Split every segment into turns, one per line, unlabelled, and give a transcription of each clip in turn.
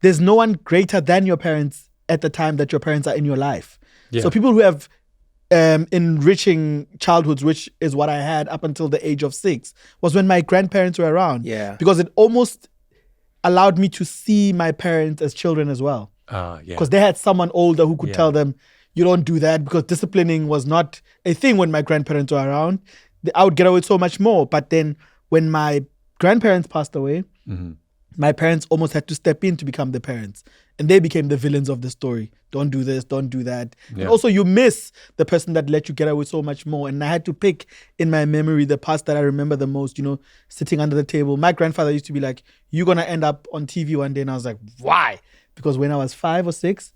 there's no one greater than your parents at the time that your parents are in your life.
Yeah.
So people who have enriching childhoods, which is what I had up until the age of 6, was when my grandparents were around.
Yeah.
Because it almost allowed me to see my parents as children as well.
Yeah.
Because they had someone older who could
Yeah.
tell them, you don't do that, because disciplining was not a thing when my grandparents were around. I would get away with so much more. But then when my grandparents passed away, my parents almost had to step in to become the parents. And they became the villains of the story. Don't do this, don't do that.
Yeah.
And also you miss the person that let you get away with so much more. And I had to pick in my memory the parts that I remember the most, sitting under the table. My grandfather used to be like, you're going to end up on TV one day. And I was like, why? Because when I was 5 or 6,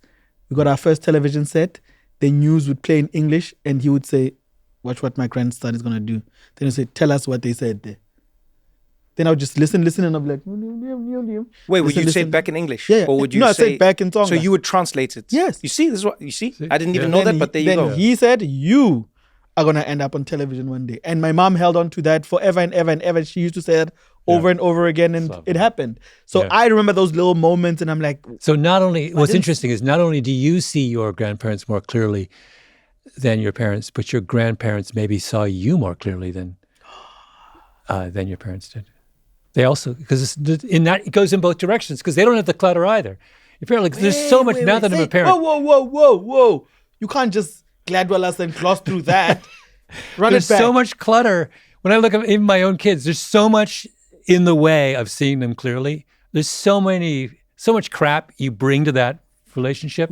we got our first television set. The news would play in English and he would say, watch what my grandson is going to do. Then he'd say, tell us what they said there. Then I would just listen, and I'd be like,
Wait, would
listen,
you say it
listen.
back in English?
Yeah.
Or would you
No, I
say
said back in Tonga.
So you would translate it?
Yes.
You see, this is what you see. I didn't even know
Then
that, but there you
then
go.
he said, you are going to end up on television one day. And my mom held on to that forever and ever and ever. She used to say that over and over again, and it happened. So I remember those little moments, and I'm like...
So what's interesting is not only do you see your grandparents more clearly than your parents, but your grandparents maybe saw you more clearly than your parents did. They also, because it goes in both directions, because they don't have the clutter either. Your parents, there's so much now that I'm a parent.
Whoa. You can't just Gladwell us and gloss through that.
There's so much clutter. When I look at even my own kids, there's so much in the way of seeing them clearly. There's so much crap you bring to that relationship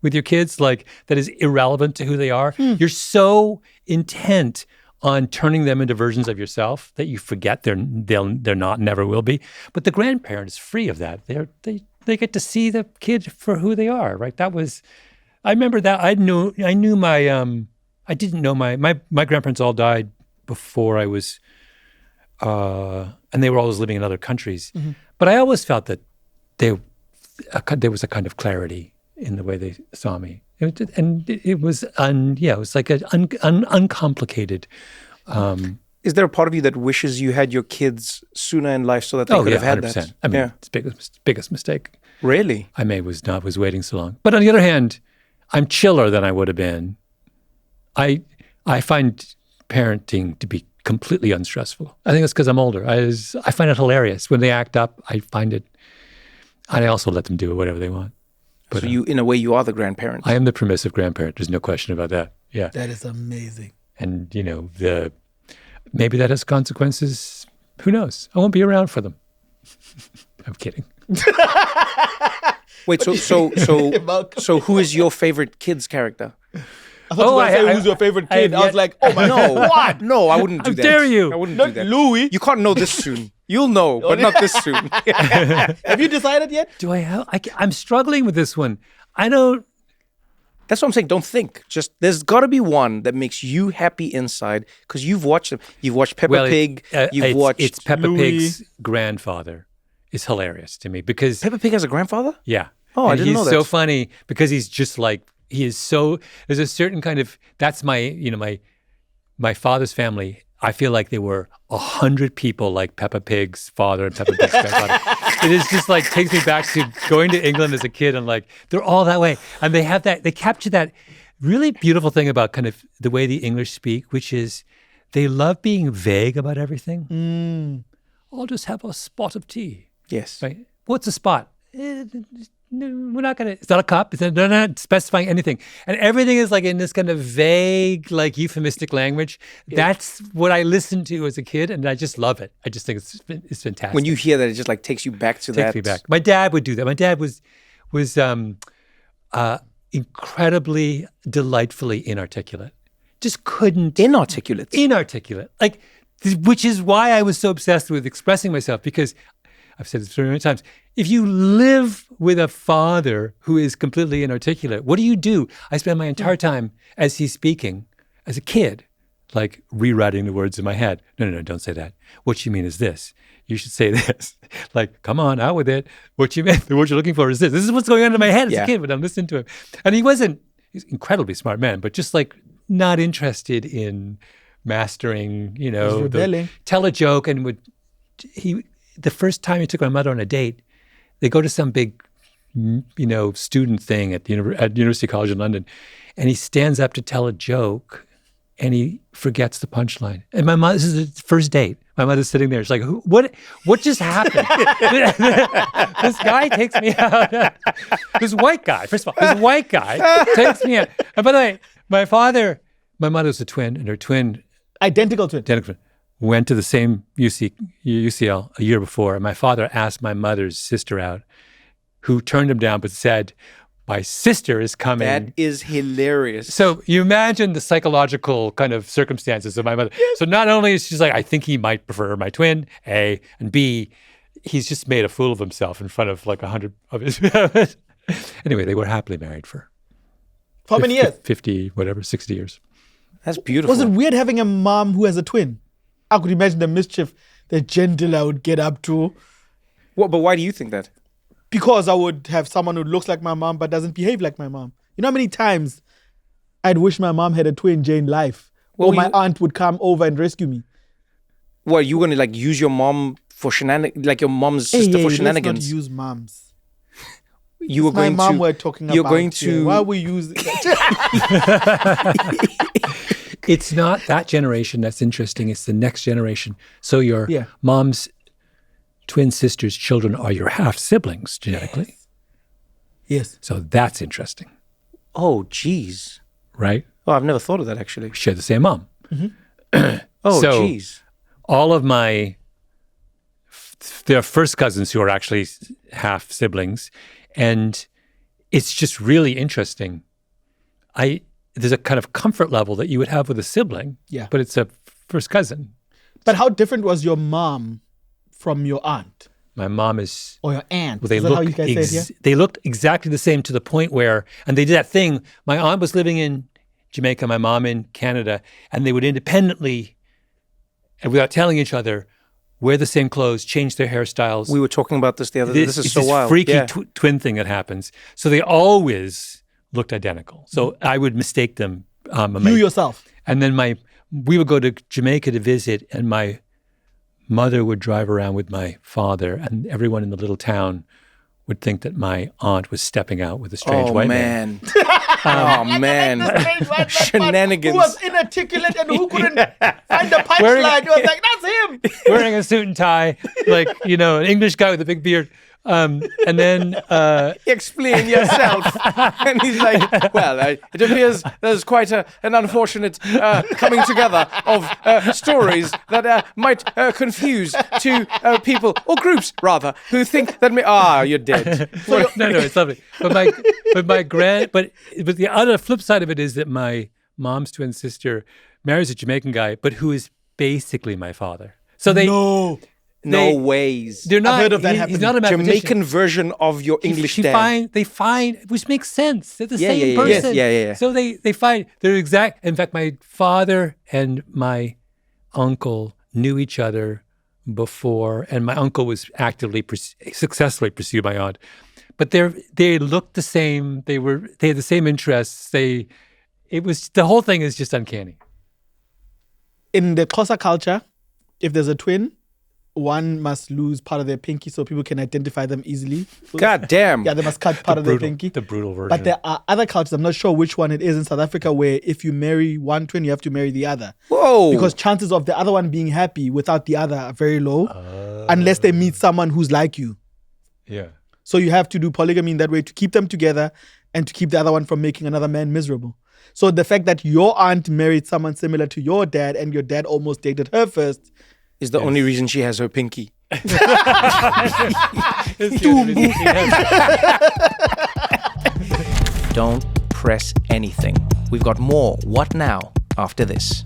with your kids, like that is irrelevant to who they are. You're so intent on turning them into versions of yourself that you forget they're not, never will be. But the grandparent is free of that. They get to see the kid for who they are, right? I remember that. I didn't know my grandparents all died before I was, and they were always living in other countries. But I always felt that there was a kind of clarity in the way they saw me. It was like an uncomplicated.
Is there a part of you that wishes you had your kids sooner in life so that they could have had 100%.
That? I mean, it's the biggest mistake.
Really?
I was waiting so long. But on the other hand, I'm chiller than I would have been. I find parenting to be completely unstressful. I think it's because I'm older. I find it hilarious. When they act up, I find it, and I also let them do whatever they want. But,
so in a way, you are the grandparent.
I am the permissive grandparent. There's no question about that. Yeah.
That is amazing.
And, maybe that has consequences. Who knows? I won't be around for them. I'm kidding.
Wait, so who is your favorite kid's character?
I thought you were going to say who's your favorite kid. I was like, oh my God, what?
No, I wouldn't do that.
How dare you?
I wouldn't
Not
do that.
Louis.
You can't know this soon. You'll know, but not this soon.
Have you decided yet?
Do I have? I'm struggling with this one. I don't.
That's what I'm saying. Don't think. Just there's got to be one that makes you happy inside because you've watched them. You've watched Peppa Pig. You've watched.
It's Peppa
Louis.
Pig's grandfather. Is hilarious to me because
Peppa Pig has a grandfather.
Yeah.
Oh, I didn't know that.
He's so funny because he's just like he is so. There's a certain kind of. That's my father's family. I feel like there were 100 people like Peppa Pig's father and Peppa Pig's grandfather. It is just like takes me back to going to England as a kid and like they're all that way. And they have that, they capture that really beautiful thing about kind of the way the English speak, which is they love being vague about everything. I'll just have a spot of tea.
Yes.
Right? What's a spot? No, we're not going to, it's not a cup. They're not specifying anything. And everything is like in this kind of vague, like euphemistic language. Yeah. That's what I listened to as a kid. And I just love it. I just think it's fantastic.
When you hear that, it just like takes you back to that.
Takes me back. My dad would do that. My dad was incredibly, delightfully inarticulate. Just couldn't.
Inarticulate?
Inarticulate. Like, which is why I was so obsessed with expressing myself because I've said this very many times. If you live with a father who is completely inarticulate, what do? I spend my entire time as he's speaking, as a kid, like rewriting the words in my head. No, don't say that. What you mean is this. You should say this. Like, come on, out with it. What you meant, what you're looking for is this. This is what's going on in my head as a kid when I'm listening to him. And he's an incredibly smart man, but just like not interested in mastering, tell a joke and the first time he took my mother on a date, they go to some big student thing at University College in London, and he stands up to tell a joke, and he forgets the punchline. And my mother, this is the first date. My mother's sitting there. She's like, what just happened? This guy takes me out. This white guy, first of all, this white guy takes me out. And by the way, my mother's a twin, and her twin.
Identical twin.
Went to the same UCL a year before. And my father asked my mother's sister out, who turned him down but said, my sister is coming.
That is hilarious.
So you imagine the psychological kind of circumstances of my mother. Yes. So not only is she like, I think he might prefer my twin, A, and B, he's just made a fool of himself in front of like 100 of his. Anyway, they were happily married for
how many years?
50, 60 years.
That's beautiful.
Was it weird having a mom who has a twin? I could imagine the mischief that Gentila would get up to.
What? But why do you think that?
Because I would have someone who looks like my mom but doesn't behave like my mom. You know how many times I'd wish my mom had a twin Jane life, or my aunt would come over and rescue me.
Well, you going to like use your mom for shenanigans, like your mom's sister for shenanigans?
Let's not use moms.
You were
my
going
mom
to.
we're talking
you're
about.
Going to.
Why are we using?
It's not that generation that's interesting. It's the next generation. So your mom's twin sister's children are your half siblings genetically.
Yes.
So that's interesting.
Oh, geez.
Right?
Oh, I've never thought of that actually.
We share the same mom.
Mm-hmm.
So
geez.
All of their first cousins who are actually half siblings, and it's just really interesting. There's a kind of comfort level that you would have with a sibling, but it's a first cousin.
But how different was your mom from your aunt?
My mom is...
Or your aunt.
Well, they
is that how you guys say it here?
They looked exactly the same to the point where... And they did that thing. My aunt was living in Jamaica, my mom in Canada, and they would independently, and without telling each other, wear the same clothes, change their hairstyles.
We were talking about this the other day. This is so wild.
It's this freaky twin thing that happens. So they always looked identical. So I would mistake them.
You yourself.
And then we would go to Jamaica to visit, and my mother would drive around with my father, and everyone in the little town would think that my aunt was stepping out with a strange white man.
Oh, man. Shenanigans.
Who was inarticulate and who couldn't find the punchline. You was like, that's him.
Wearing a suit and tie, like, an English guy with a big beard. And then...
Explain yourself. And he's like, well, it appears there's quite an unfortunate coming together of stories that might confuse two people, or groups, rather, who think that you're dead.
No, it's lovely. But the other flip side of it is that my mom's twin sister marries a Jamaican guy, but who is basically my father. So they...
No ways.
They're not.
I've heard of that happening.
He's not a mathematician.
Jamaican version of your English dad.
They find, which makes sense. They're the same person.
Yeah.
So they find they're exact. In fact, my father and my uncle knew each other before, and my uncle was successfully pursued my aunt. But they looked the same. They had the same interests. The whole thing is just uncanny.
In the Xhosa culture, if there's a twin, one must lose part of their pinky so people can identify them easily.
God damn.
Yeah, they must cut part of their pinky.
The brutal version.
But there are other cultures, I'm not sure which one it is in South Africa, where if you marry one twin, you have to marry the other.
Whoa.
Because chances of the other one being happy without the other are very low, unless they meet someone who's like you.
Yeah.
So you have to do polygamy in that way to keep them together and to keep the other one from making another man miserable. So the fact that your aunt married someone similar to your dad and your dad almost dated her first
is the only reason she has her pinky. Don't press anything. We've got more What Now after this.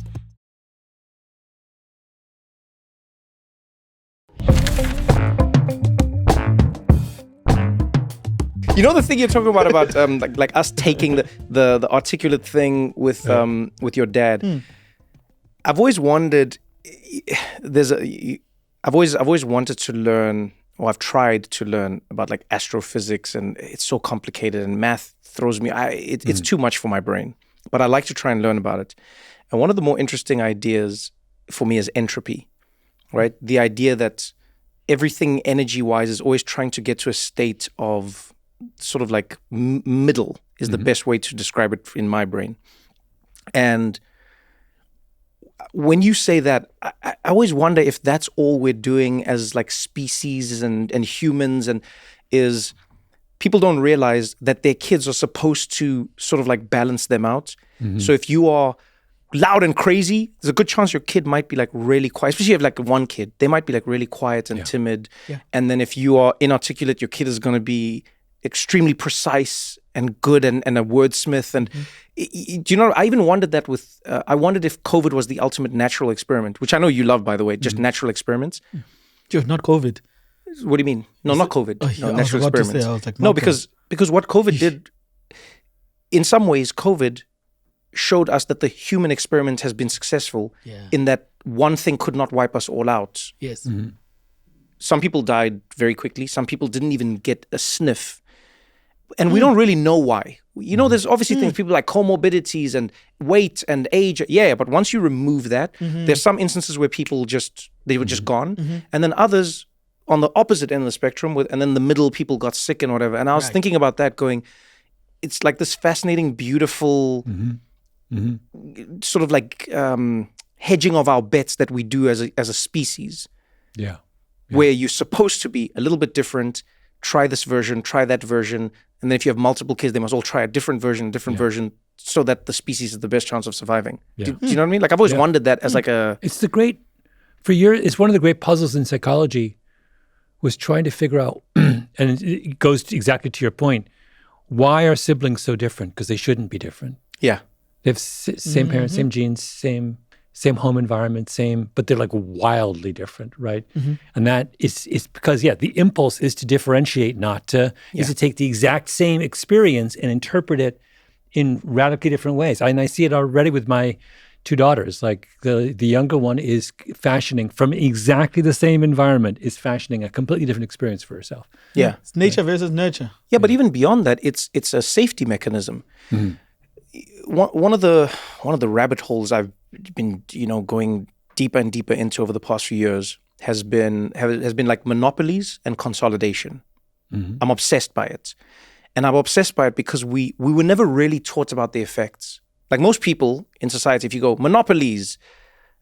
You know the thing you're talking about like us taking the articulate thing with your dad. I've always wondered. I've always wanted to learn, or I've tried to learn about like astrophysics, and it's so complicated, and math throws me. It's too much for my brain. But I like to try and learn about it. And one of the more interesting ideas for me is entropy, right? The idea that everything energy-wise is always trying to get to a state of sort of like middle is the best way to describe it in my brain. And when you say that, I always wonder if that's all we're doing as like species and humans, and is people don't realize that their kids are supposed to sort of like balance them out. So if you are loud and crazy, there's a good chance your kid might be like really quiet, especially if you have like one kid. They might be like really quiet and timid. Yeah. And then if you are inarticulate, your kid is going to be extremely precise and good and a wordsmith. And do you know, I even wondered that with, I wondered if COVID was the ultimate natural experiment, which I know you love, by the way, just natural experiments.
Dude, not COVID.
What do you mean? No, not COVID.
Oh,
no, natural experiments.
I was like,
no, because what COVID did, in some ways, COVID showed us that the human experiment has been successful in that one thing could not wipe us all out.
Yes.
Some people died very quickly. Some people didn't even get a sniff. And we don't really know why. You know, there's obviously things, people like comorbidities and weight and age. Yeah, but once you remove that, there's some instances where people they were just gone. And then others on the opposite end of the spectrum, and then the middle people got sick and whatever. And I was thinking about that going, it's like this fascinating, beautiful sort of like hedging of our bets that we do as a species.
Yeah.
Where you're supposed to be a little bit different, try this version, try that version. And then if you have multiple kids, they must all try a different version, so that the species has the best chance of surviving. Do you know what I mean? Like I've always wondered that as like a...
It's one of the great puzzles in psychology was trying to figure out, and it goes exactly to your point, why are siblings so different? Because they shouldn't be different.
Yeah.
They have same parents, same genes, same home environment, but they're like wildly different, right? And that is because, the impulse is to differentiate, is to take the exact same experience and interpret it in radically different ways. And I see it already with my two daughters. Like the younger one is fashioning from exactly the same environment, is fashioning a completely different experience for herself.
Yeah.
It's nature versus nurture.
Yeah, but even beyond that, it's a safety mechanism. One of the rabbit holes I've been going deeper and deeper into over the past few years has been like monopolies and consolidation. I'm obsessed by it, and I'm obsessed by it because we were never really taught about the effects. Like most people in society, if you go monopolies,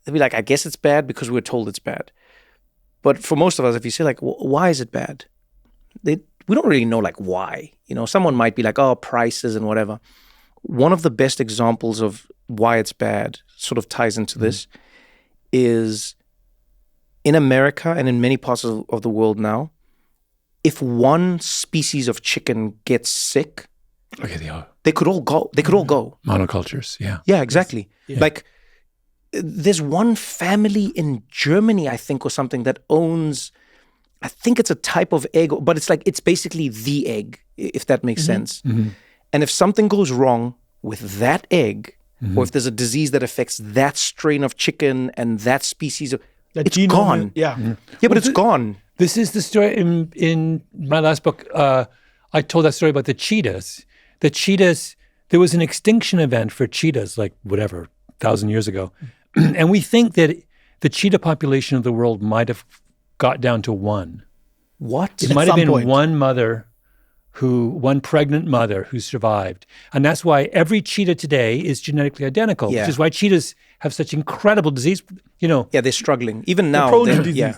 they'll be like, I guess it's bad because we were told it's bad. But for most of us, if you say like, why is it bad? We don't really know like why. Someone might be like, oh, prices and whatever. One of the best examples of why it's bad sort of ties into this is in America and in many parts of the world now, if one species of chicken gets sick, they could all go.
Monocultures, yeah.
Yeah, exactly. Yeah. Like there's one family in Germany, I think, or something that owns, I think it's a type of egg, but it's basically the egg, if that makes sense. And if something goes wrong with that egg, or if there's a disease that affects that strain of chicken and that species, it's gone. Yeah, but it's gone.
This is the story in my last book. I told that story about the cheetahs. The cheetahs, there was an extinction event for cheetahs, like 1,000 years ago. And we think that the cheetah population of the world might have got down to one.
What?
It might have been one pregnant mother who survived. And that's why every cheetah today is genetically identical, which is why cheetahs have such incredible disease,
Yeah, they're struggling. Even now.
They're prone to disease.
Yeah.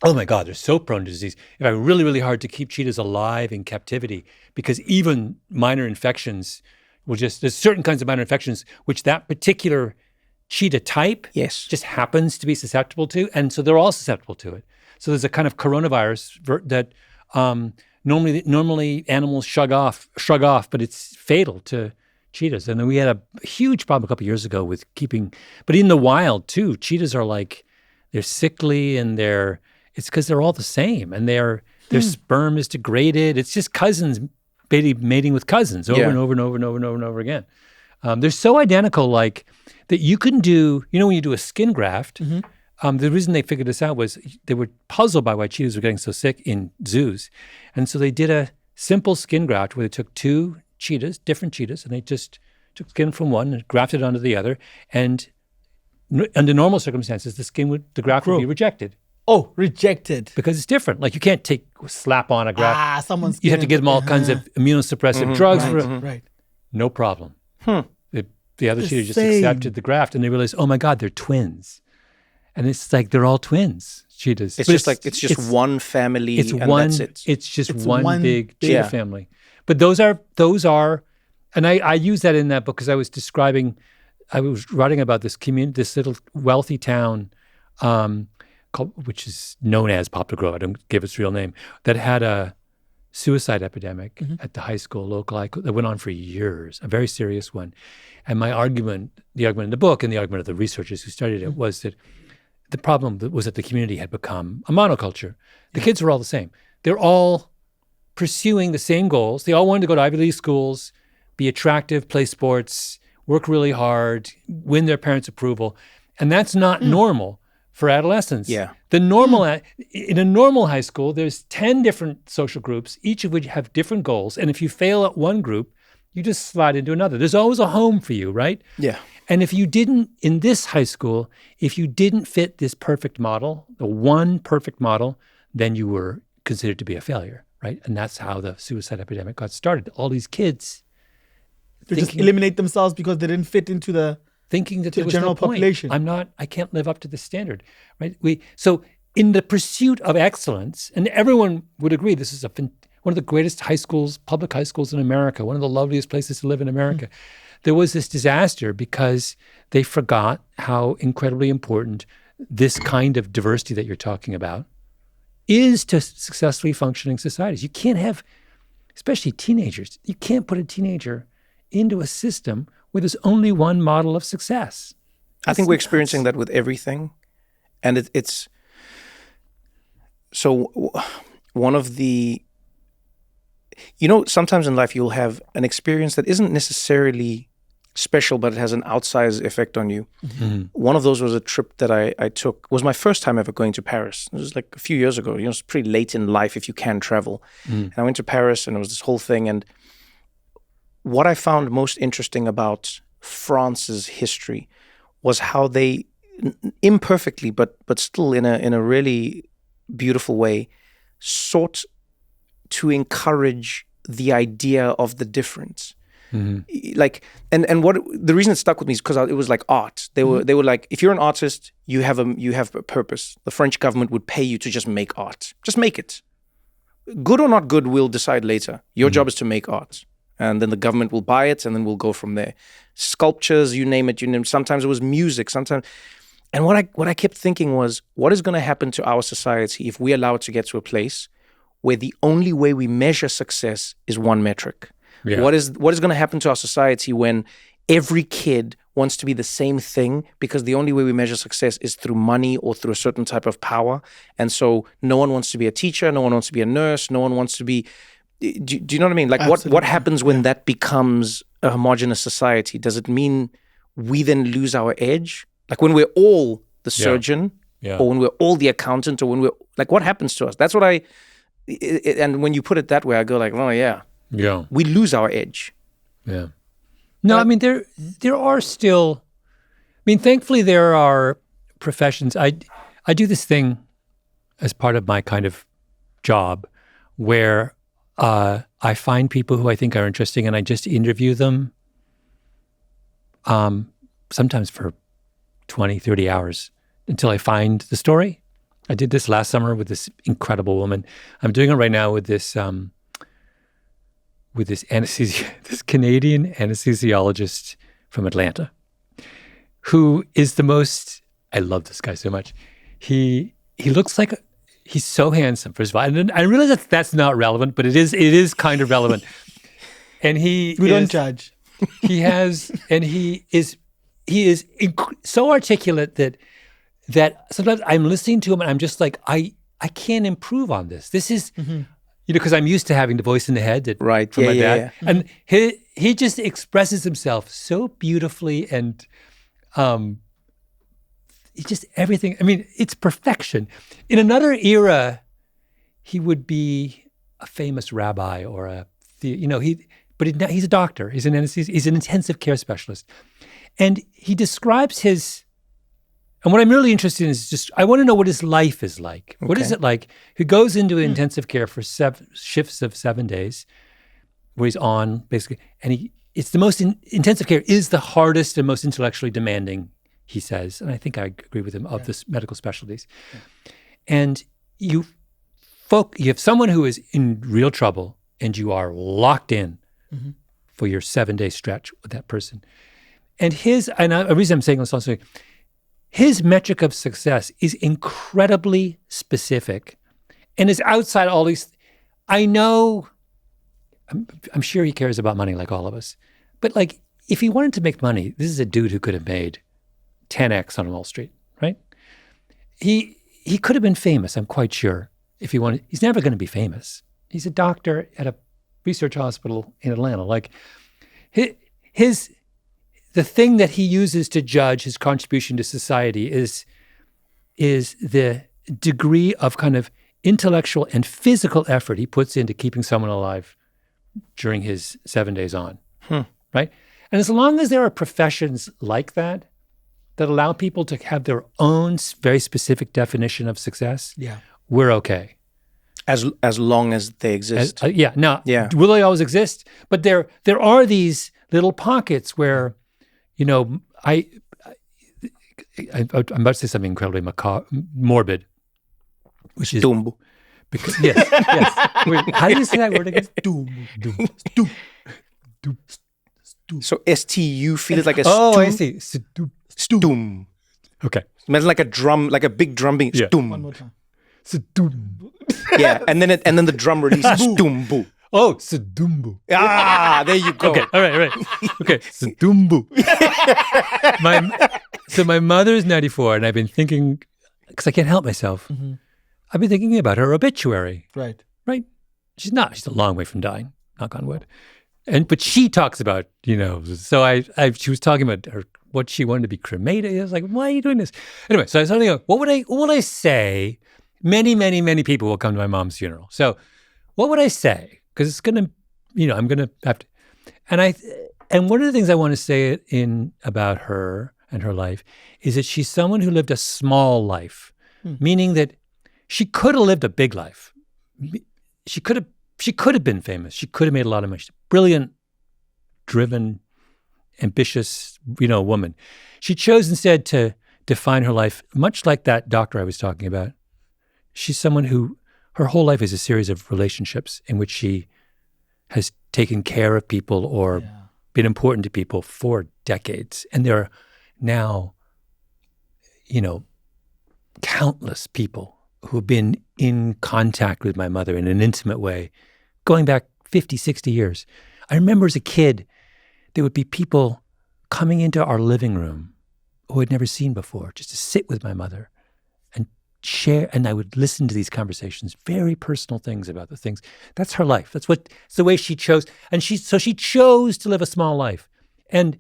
Oh my God, they're so prone to disease. It's really, really hard to keep cheetahs alive in captivity because even minor infections there's certain kinds of minor infections which that particular cheetah type just happens to be susceptible to. And so they're all susceptible to it. So there's a kind of coronavirus that normally animals shrug off, but it's fatal to cheetahs. And then we had a huge problem a couple of years ago with but in the wild too, cheetahs are like, they're sickly and it's because they're all the same and their sperm is degraded. It's just cousins mating with cousins over and over and over and over and over and over again. They're so identical, like that you can do, when you do a skin graft, the reason they figured this out was they were puzzled by why cheetahs were getting so sick in zoos. And so they did a simple skin graft where they took two cheetahs, different cheetahs, and they just took skin from one and grafted onto the other. And under normal circumstances, the graft would be rejected.
Oh, rejected.
Because it's different. Like you can't slap on a graft.
Someone's.
You have to give them all kinds of immunosuppressive drugs.
Right.
No problem. The other cheetah just accepted the graft, and they realized, oh my God, they're twins. And it's like they're all twins, cheetahs.
It's just one family, that's it.
It's just one big cheetah family. But those are, and I use that in that book because I was writing about this community, this little wealthy town, which is known as Poplar Grove. I don't give its real name. That had a suicide epidemic at the high school, local that went on for years, a very serious one. And my argument, the argument in the book and the argument of the researchers who studied it was that the problem was that the community had become a monoculture. The kids were all the same. They're all pursuing the same goals. They all wanted to go to Ivy League schools, be attractive, play sports, work really hard, win their parents' approval. And that's not normal for adolescents.
Yeah.
In a normal high school, there's 10 different social groups, each of which have different goals. And if you fail at one group, you just slide into another. There's always a home for you, right?
Yeah.
And if you didn't, in this high school, if you didn't fit this perfect model, the one perfect model, then you were considered to be a failure, right? And that's how the suicide epidemic got started. All these kids
just eliminate themselves because they didn't fit into the
thinking that there was
general
no point.
population.
I can't live up to the standard, right? So in the pursuit of excellence, and everyone would agree, this is one of the greatest public high schools in America, one of the loveliest places to live in America. There was this disaster because they forgot how incredibly important this kind of diversity that you're talking about is to successfully functioning societies. You can't have, especially teenagers, you can't put a teenager into a system where there's only one model of success.
I think we're experiencing that with everything. And it's so one of the, sometimes in life you'll have an experience that isn't necessarily special, but it has an outsized effect on you. Mm-hmm. One of those was a trip that I took. It was my first time ever going to Paris. It was like a few years ago. It's pretty late in life if you can travel. And I went to Paris and it was this whole thing. And what I found most interesting about France's history was how they imperfectly, but still in a really beautiful way, sought to encourage the idea of the difference. Mm-hmm. Like, and what the reason it stuck with me is because it was like art. They were like, if you're an artist, you have a purpose. The French government would pay you to just make art. Just make it. Good or not good, we'll decide later. Your job is to make art. And then the government will buy it, and then we'll go from there. Sculptures, you name it. Sometimes it was music. Sometimes, and what I kept thinking was, what is going to happen to our society if we allow it to get to a place where the only way we measure success is one metric? Yeah. What is going to happen to our society when every kid wants to be the same thing because the only way we measure success is through money or through a certain type of power? And so no one wants to be a teacher, no one wants to be a nurse, no one wants to be. Do you know what I mean? Like what happens when that becomes a homogenous society? Does it mean we then lose our edge? Like when we're all the surgeon or when we're all the accountant or when we're like, what happens to us? That's what and when you put it that way, I go like, oh yeah. Yeah. We lose our edge.
Yeah. No, I mean, there are still, thankfully there are professions. I do this thing as part of my kind of job where I find people who I think are interesting and I just interview them sometimes for 20, 30 hours until I find the story. I did this last summer with this incredible woman. I'm doing it right now with this this Canadian anesthesiologist from Atlanta, who is the most. I love this guy so much. He looks like he's so handsome. First of all, and I realize that's not relevant, but it is kind of relevant. And we
don't judge.
He is so articulate that sometimes I'm listening to him and I'm just like, I can't improve on this. This is. Mm-hmm. Because I'm used to having the voice in the head from my dad. Yeah. And he just expresses himself so beautifully and he just everything. It's perfection. In another era, he would be a famous rabbi or he's a doctor. He's an intensive care specialist. And he describes his And what I'm really interested in is just, I want to know what his life is like. Okay. What is it like? He goes into intensive care for shifts of 7 days, where he's on, basically, and it's the most intensive care is the hardest and most intellectually demanding, he says, and I think I agree with him, of the medical specialties. Yeah. And you have someone who is in real trouble, and you are locked in for your 7-day stretch with that person. And the reason I'm saying this also, his metric of success is incredibly specific and is outside all these. I know, I'm sure he cares about money like all of us, but like, if he wanted to make money, this is a dude who could have made 10x on Wall Street, right? He could have been famous, I'm quite sure, if he wanted. He's never going to be famous. He's a doctor at a research hospital in Atlanta. Like, the thing that he uses to judge his contribution to society is the degree of kind of intellectual and physical effort he puts into keeping someone alive during his 7 days on, right? And as long as there are professions like that allow people to have their own very specific definition of success, we're okay.
As long as they exist.
Will they always exist? But there are these little pockets where, I'm about to say something incredibly morbid, which is
Dumbo.
Because yes. Wait, how do you say that word again? Dumbo.
So STU feels like a
Oh, I see.
Stum.
Okay.
Imagine like a drum, like a big drum being stum.
One more time.
Yeah, and then the drum releases stumbu.
Oh, Sedumbu.
Ah, there you go.
Okay, all right. Okay, Sedumbu. So my mother's 94, and I've been thinking, because I can't help myself, I've been thinking about her obituary.
Right.
She's a long way from dying, knock on wood. But she talks about, so she was talking about what she wanted to be cremated. I was like, why are you doing this? Anyway, so I was thinking, what would I say? Many, many, many people will come to my mom's funeral. So what would I say? Because it's going to, I'm going to have to. And one of the things I want to say about her and her life is that she's someone who lived a small life, meaning that she could have lived a big life. She could have been famous. She could have made a lot of money. She's a brilliant, driven, ambitious, woman. She chose instead to define her life much like that doctor I was talking about. She's someone who, her whole life is a series of relationships in which she has taken care of people or been important to people for decades. And there are now, countless people who have been in contact with my mother in an intimate way, going back 50, 60 years. I remember as a kid, there would be people coming into our living room who I'd never seen before, just to sit with my mother and share, and I would listen to these conversations, very personal things about the things. That's her life. It's the way she chose. And she chose to live a small life. And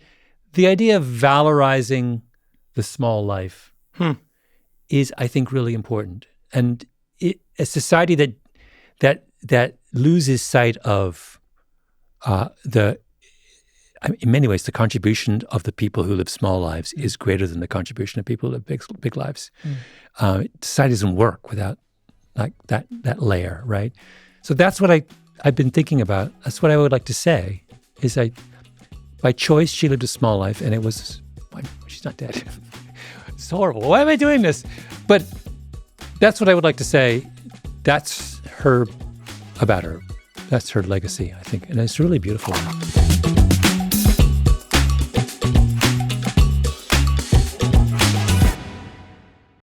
the idea of valorizing the small life is, I think, really important. And a society that loses sight of in many ways, the contribution of the people who live small lives is greater than the contribution of people who live big lives. Society doesn't work without like that layer, right? So that's what I've been thinking about. That's what I would like to say. Is by choice she lived a small life, and she's not dead. It's horrible. Why am I doing this? But that's what I would like to say. That's about her. That's her legacy, I think, and it's really beautiful.